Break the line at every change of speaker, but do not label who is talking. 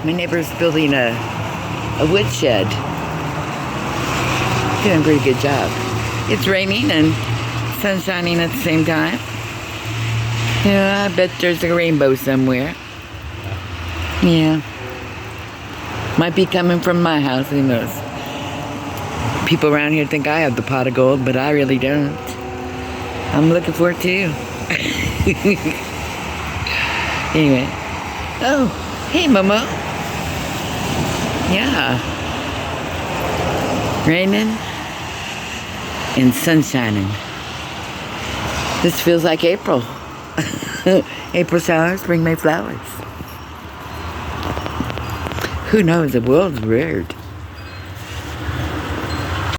My neighbor's building a woodshed. Doing a pretty good job. It's raining and sun shining at the same time. Yeah, I bet there's a rainbow somewhere. Yeah. Might be coming from my house, who knows. People around here think I have the pot of gold, but I really don't. I'm looking for it too. Anyway. Oh, hey Momo. Yeah. Raining and sun shining. This feels like April. April showers bring May flowers. Who knows? The world's weird.